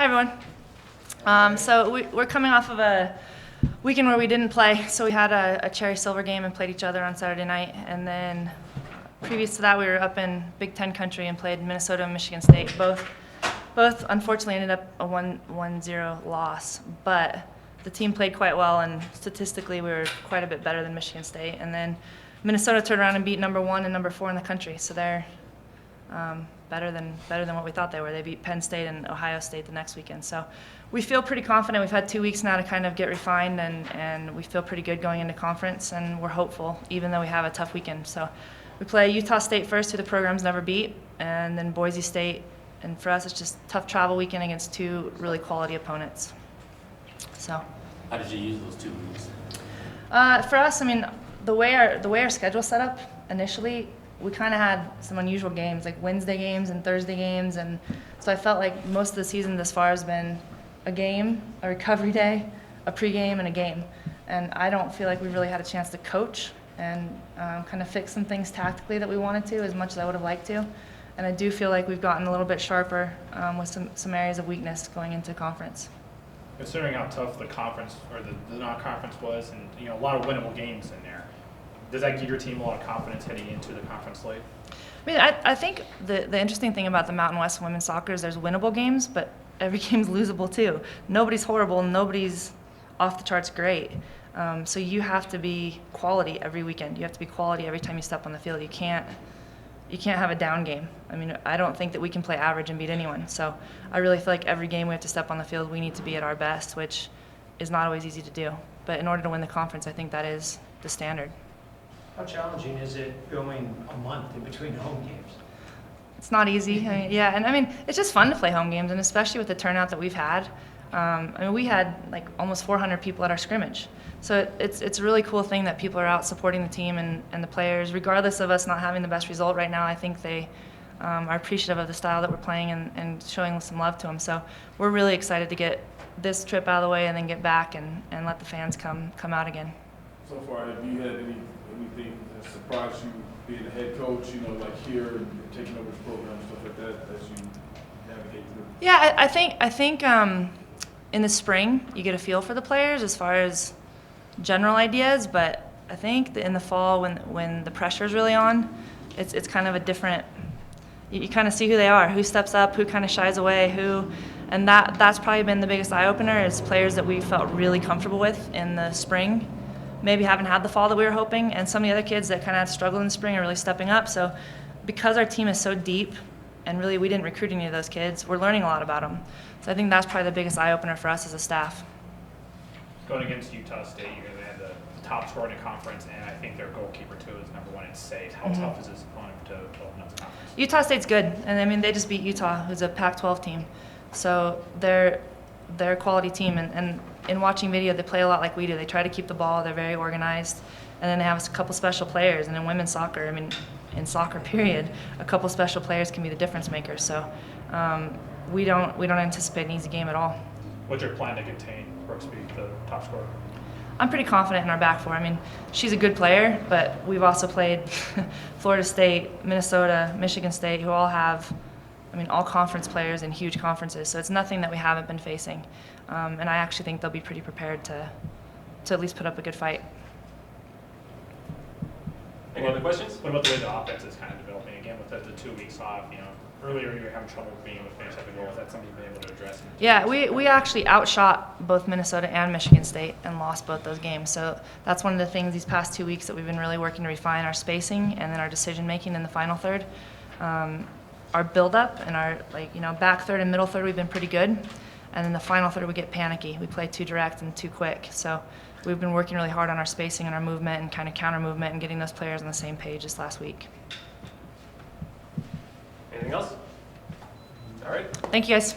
everyone. We're coming off of a weekend where we didn't play. So we had a cherry silver game and played each other on Saturday night. And then previous to that, we were up in Big Ten country and played Minnesota and Michigan State. Both unfortunately ended up a 1-0 loss. But the team played quite well, and statistically we were quite a bit better than Michigan State. And then Minnesota turned around and beat number 1 and number 4 in the country. So they're better than what we thought they were. They beat Penn State and Ohio State the next weekend. So we feel pretty confident. We've had 2 weeks now to kind of get refined, and we feel pretty good going into conference, and we're hopeful, even though we have a tough weekend. So we play Utah State first, who the program's never beat, and then Boise State. And for us, it's just a tough travel weekend against 2 really quality opponents. So how did you use those 2 weeks? For us, I mean, the way our schedule's set up initially, we kind of had some unusual games, like Wednesday games and Thursday games, and so I felt like most of the season thus far has been a game, a recovery day, a pregame, and a game. And I don't feel like we really had a chance to coach and kind of fix some things tactically that we wanted to, as much as I would have liked to. And I do feel like we've gotten a little bit sharper with some areas of weakness going into conference. Considering how tough the conference or the non-conference was, and a lot of winnable games in there, does that give your team a lot of confidence heading into the conference slate? I mean, I think the interesting thing about the Mountain West women's soccer is there's winnable games, but every game's losable too. Nobody's horrible, nobody's off the charts great. So you have to be quality every weekend. You have to be quality every time you step on the field. You can't have a down game. I mean, I don't think that we can play average and beat anyone. So I really feel like every game we have to step on the field, we need to be at our best, which is not always easy to do. But in order to win the conference, I think that is the standard. How challenging is it going a month in between home games? It's not easy. I mean, it's just fun to play home games, and especially with the turnout that we've had. We had like almost 400 people at our scrimmage. So it's a really cool thing that people are out supporting the team and the players, regardless of us not having the best result right now. I think they are appreciative of the style that we're playing and showing some love to them. So we're really excited to get this trip out of the way and then get back and let the fans come out again. So far, have you had anything that surprised you being a head coach, like here and taking over this program, stuff like that, as you navigate through? Yeah, I think in the spring you get a feel for the players as far as general ideas, but I think that in the fall when the pressure is really on, it's kind of a different. You kind of see who they are, who steps up, who kind of shies away, and that's probably been the biggest eye opener is players that we felt really comfortable with in the spring. Maybe haven't had the fall that we were hoping, and some of the other kids that kind of struggled in the spring are really stepping up. So because our team is so deep, and really we didn't recruit any of those kids, we're learning a lot about them. So I think that's probably the biggest eye-opener for us as a staff. Going against Utah State, you're going to have the top scorer in the conference, and I think their goalkeeper too is number 1 in state. How tough is this opponent to open up the conference? Utah State's good, and I mean they just beat Utah, who's a Pac-12 team. So they're a quality team, and in watching video, they play a lot like we do. They try to keep the ball. They're very organized, and then they have a couple special players. And in women's soccer, I mean, in soccer period, a couple special players can be the difference makers. So we don't anticipate an easy game at all. What's your plan to contain Brooksby, the top scorer? I'm pretty confident in our back four. I mean, she's a good player, but we've also played Florida State, Minnesota, Michigan State, who all have, all conference players in huge conferences. So it's nothing that we haven't been facing. And I actually think they'll be pretty prepared to at least put up a good fight. Any other questions? What about the way the offense is kind of developing again with the 2 weeks off? Earlier you were having trouble being able to finish up the goal. Is that something you've been able to address? Yeah, we actually outshot both Minnesota and Michigan State and lost both those games. So that's one of the things these past 2 weeks that we've been really working to refine our spacing and then our decision making in the final third. Our build-up and our back third and middle third we've been pretty good, and then the final third we get panicky. We play too direct and too quick. So we've been working really hard on our spacing and our movement and kind of counter movement and getting those players on the same page this last week. Anything else? All right. Thank you guys.